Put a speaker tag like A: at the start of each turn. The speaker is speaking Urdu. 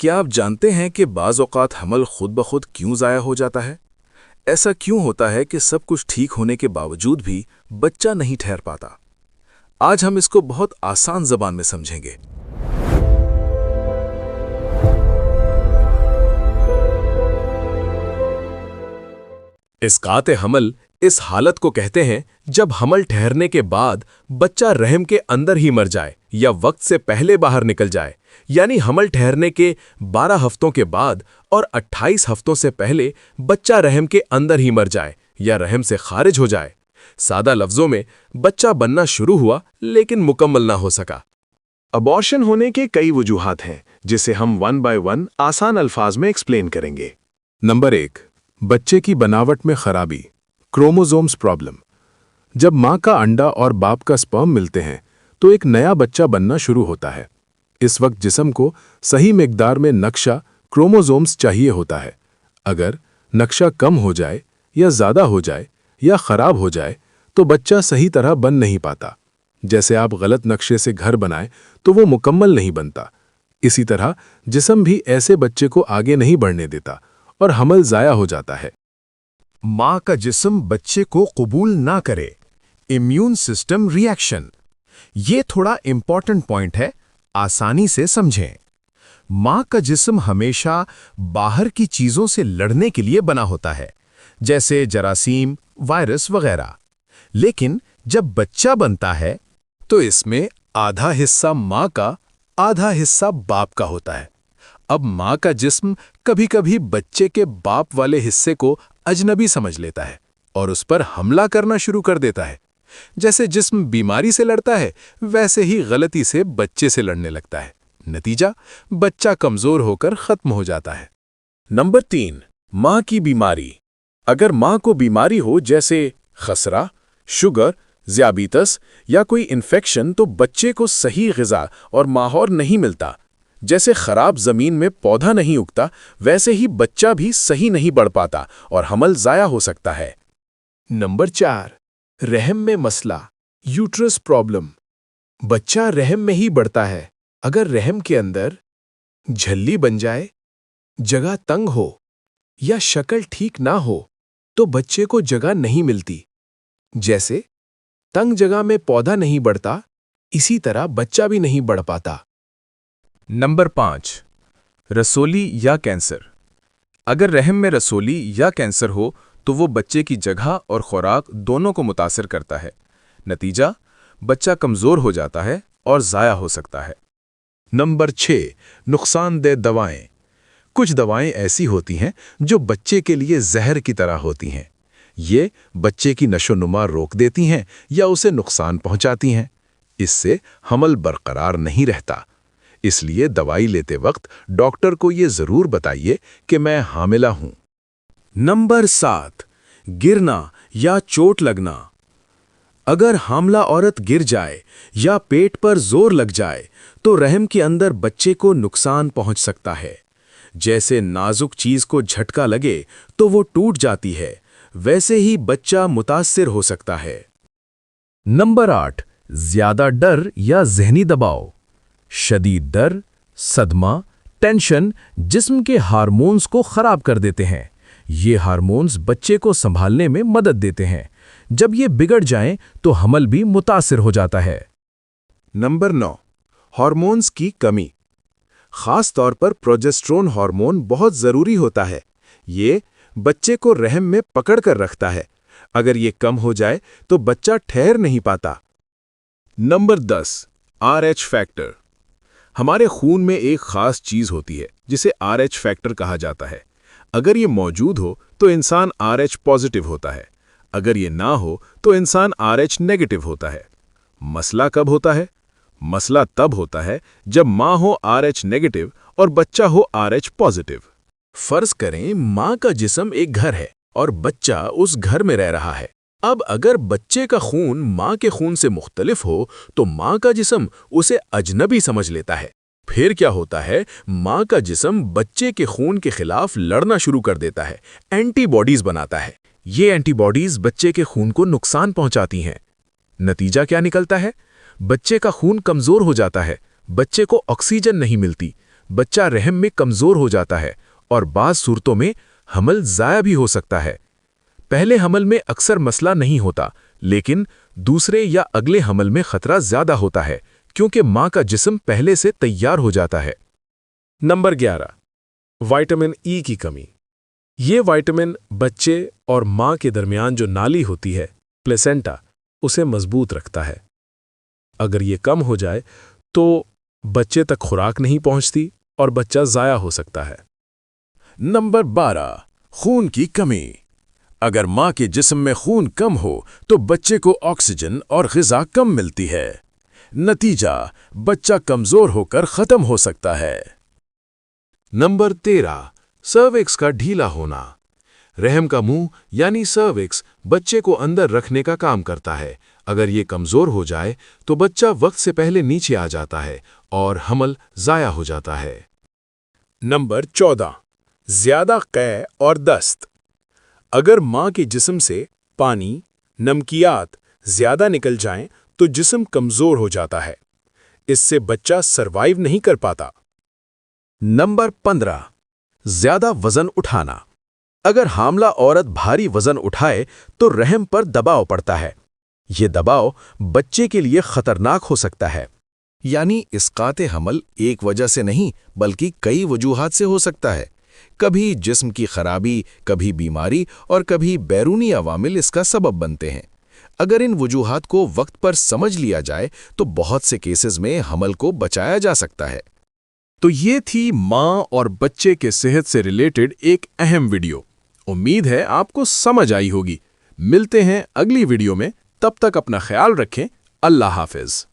A: کیا آپ جانتے ہیں کہ بعض اوقات حمل خود بخود کیوں ضائع ہو جاتا ہے؟ ایسا کیوں ہوتا ہے کہ سب کچھ ٹھیک ہونے کے باوجود بھی بچہ نہیں ٹھہر پاتا؟ آج ہم اس کو بہت آسان زبان میں سمجھیں گے۔
B: اسقاط حمل اس حالت کو کہتے ہیں جب حمل ٹھہرنے کے بعد بچہ رحم کے اندر ہی مر جائے یا وقت سے پہلے باہر نکل جائے، یعنی حمل ٹھہرنے کے 12 ہفتوں کے بعد اور 28 ہفتوں سے پہلے بچہ رحم کے اندر ہی مر جائے یا رحم سے خارج ہو جائے۔ سادہ لفظوں میں بچہ بننا شروع ہوا لیکن مکمل نہ ہو سکا۔
C: ابارشن ہونے کے کئی وجوہات ہیں جسے ہم 1 بائی 1 آسان الفاظ میں ایکسپلین کریں گے۔
D: نمبر 1، بچے کی بناوٹ میں خرابی، کروموزومز پرابلم۔ جب ماں کا انڈا اور باپ کا سپرم ملتے ہیں تو ایک نیا بچہ بننا شروع ہوتا ہے۔ اس وقت جسم کو صحیح مقدار میں نقشہ کروموزومز چاہیے ہوتا ہے۔ اگر نقشہ کم ہو جائے یا زیادہ ہو جائے یا خراب ہو جائے تو بچہ صحیح طرح بن نہیں پاتا۔ جیسے آپ غلط نقشے سے گھر بنائیں تو وہ مکمل نہیں بنتا۔ اسی طرح جسم بھی ایسے بچے کو آگے نہیں بڑھنے دیتا اور حمل ضائع ہو جاتا ہے۔
B: ماں کا جسم بچے کو قبول نہ کرے، امیون سسٹم ری ایکشن۔ یہ تھوڑا امپورٹنٹ پوائنٹ ہے، آسانی سے سمجھیں۔ ماں کا جسم ہمیشہ باہر کی چیزوں سے لڑنے کے لیے بنا ہوتا ہے، جیسے جراثیم، وائرس وغیرہ۔ لیکن جب بچہ بنتا ہے تو اس میں آدھا حصہ ماں کا، آدھا حصہ باپ کا ہوتا ہے۔ اب ماں کا جسم کبھی کبھی بچے کے باپ والے حصے کو اجنبی سمجھ لیتا ہے اور اس پر حملہ کرنا شروع کر دیتا ہے۔ جیسے جسم بیماری سے لڑتا ہے، ویسے ہی غلطی سے بچے سے لڑنے لگتا ہے۔ نتیجہ، بچہ کمزور ہو کر ختم ہو جاتا ہے۔
A: نمبر 3، ماں کی بیماری۔ اگر ماں کو بیماری ہو جیسے خسرہ، شوگر، ذیابیطس یا کوئی انفیکشن تو بچے کو صحیح غذا اور ماحول نہیں ملتا۔ جیسے خراب زمین میں پودا نہیں اگتا، ویسے ہی بچہ بھی صحیح نہیں بڑھ پاتا اور حمل ضائع ہو سکتا ہے۔
B: نمبر 4، رحم میں مسئلہ، یوٹرس پرابلم۔ بچہ رحم میں ہی بڑھتا ہے۔ اگر رحم کے اندر جھلی بن جائے، جگہ تنگ ہو یا شکل ٹھیک نہ ہو تو بچے کو جگہ نہیں ملتی۔ جیسے تنگ جگہ میں پودا نہیں بڑھتا، اسی طرح بچہ بھی نہیں بڑھ پاتا۔ نمبر 5، رسولی یا کینسر۔ اگر رحم میں رسولی یا کینسر ہو تو وہ بچے کی جگہ اور خوراک دونوں کو متاثر کرتا ہے۔ نتیجہ، بچہ کمزور ہو جاتا ہے اور ضائع ہو سکتا ہے۔
C: نمبر 6، نقصان دہ دوائیں۔ کچھ دوائیں ایسی ہوتی ہیں جو بچے کے لیے زہر کی طرح ہوتی ہیں۔ یہ بچے کی نشو و نما روک دیتی ہیں یا اسے نقصان پہنچاتی ہیں۔ اس سے حمل برقرار نہیں رہتا۔ اس لیے دوائی لیتے وقت ڈاکٹر کو یہ ضرور بتائیے کہ میں حاملہ ہوں۔
A: نمبر 7، گرنا یا چوٹ لگنا۔ اگر حاملہ عورت گر جائے یا پیٹ پر زور لگ جائے تو رحم کے اندر بچے کو نقصان پہنچ سکتا ہے۔ جیسے نازک چیز کو جھٹکا لگے تو وہ ٹوٹ جاتی ہے، ویسے ہی بچہ متاثر ہو سکتا ہے۔
B: نمبر 8، زیادہ ڈر یا ذہنی دباؤ۔ شدید ڈر، صدمہ، ٹینشن جسم کے ہارمونز کو خراب کر دیتے ہیں۔ یہ ہارمونز بچے کو سنبھالنے میں مدد دیتے ہیں۔ جب یہ بگڑ جائیں تو حمل بھی متاثر ہو جاتا ہے۔
C: نمبر 9، ہارمونز کی کمی۔ خاص طور پر پروجسٹرون ہارمون بہت ضروری ہوتا ہے۔ یہ بچے کو رحم میں پکڑ کر رکھتا ہے۔ اگر یہ کم ہو جائے تو بچہ ٹھہر نہیں پاتا۔
A: Number 10، RH factor. ہمارے خون میں ایک خاص چیز ہوتی ہے جسے RH فیکٹر کہا جاتا ہے۔ اگر یہ موجود ہو تو انسان RH پازیٹیو ہوتا ہے، اگر یہ نہ ہو تو انسان RH نیگیٹو ہوتا ہے۔ مسئلہ کب ہوتا ہے؟ مسئلہ تب ہوتا ہے جب ماں ہو RH نیگیٹو اور بچہ ہو RH پازیٹیو۔ فرض کریں ماں کا جسم ایک گھر ہے اور بچہ اس گھر میں رہ رہا ہے۔ اب اگر بچے کا خون ماں کے خون سے مختلف ہو تو ماں کا جسم اسے اجنبی سمجھ لیتا ہے۔ پھر کیا ہوتا ہے؟ ماں کا جسم بچے کے خون کے خلاف لڑنا شروع کر دیتا ہے، اینٹی باڈیز بناتا ہے۔ یہ اینٹی باڈیز بچے کے خون کو نقصان پہنچاتی ہیں۔ نتیجہ کیا نکلتا ہے؟ بچے کا خون کمزور ہو جاتا ہے، بچے کو آکسیجن نہیں ملتی،
C: بچہ رحم میں کمزور ہو جاتا ہے اور بعض صورتوں میں حمل ضائع بھی ہو سکتا ہے۔ پہلے حمل میں اکثر مسئلہ نہیں ہوتا، لیکن دوسرے یا اگلے حمل میں خطرہ زیادہ ہوتا ہے کیونکہ ماں کا جسم پہلے سے تیار ہو جاتا ہے۔
A: نمبر 11، وائٹامن ای کی کمی۔ یہ وائٹامن بچے اور ماں کے درمیان جو نالی ہوتی ہے، پلیسنٹا، اسے مضبوط رکھتا ہے۔ اگر یہ کم ہو جائے تو بچے تک خوراک نہیں پہنچتی اور بچہ ضائع ہو سکتا ہے۔
B: نمبر 12، خون کی کمی۔ اگر ماں کے جسم میں خون کم ہو تو بچے کو آکسیجن اور غذا کم ملتی ہے۔ نتیجہ، بچہ کمزور ہو کر ختم ہو سکتا ہے۔
C: نمبر 13، سروکس کا ڈھیلا ہونا۔ رحم کا منہ یعنی سروکس بچے کو اندر رکھنے کا کام کرتا ہے۔ اگر یہ کمزور ہو جائے تو بچہ وقت سے پہلے نیچے آ جاتا ہے اور حمل ضائع ہو جاتا ہے۔
A: نمبر 14، زیادہ قے اور دست۔ اگر ماں کے جسم سے پانی، نمکیات زیادہ نکل جائیں تو جسم کمزور ہو جاتا ہے۔ اس سے بچہ سروائیو نہیں کر پاتا۔
B: نمبر 15، زیادہ وزن اٹھانا۔ اگر حاملہ عورت بھاری وزن اٹھائے تو رحم پر دباؤ پڑتا ہے۔ یہ دباؤ بچے کے لیے خطرناک ہو سکتا ہے۔ یعنی اسقاط حمل ایک وجہ سے نہیں بلکہ کئی وجوہات سے ہو سکتا ہے۔ کبھی جسم کی خرابی، کبھی بیماری اور کبھی بیرونی عوامل اس کا سبب بنتے ہیں۔ اگر ان وجوہات کو وقت پر سمجھ لیا جائے تو بہت سے کیسز میں حمل کو بچایا جا سکتا ہے۔
A: تو یہ تھی ماں اور بچے کے صحت سے ریلیٹڈ ایک اہم ویڈیو۔ امید ہے آپ کو سمجھ آئی ہوگی۔ ملتے ہیں اگلی ویڈیو میں، تب تک اپنا خیال رکھیں۔ اللہ حافظ۔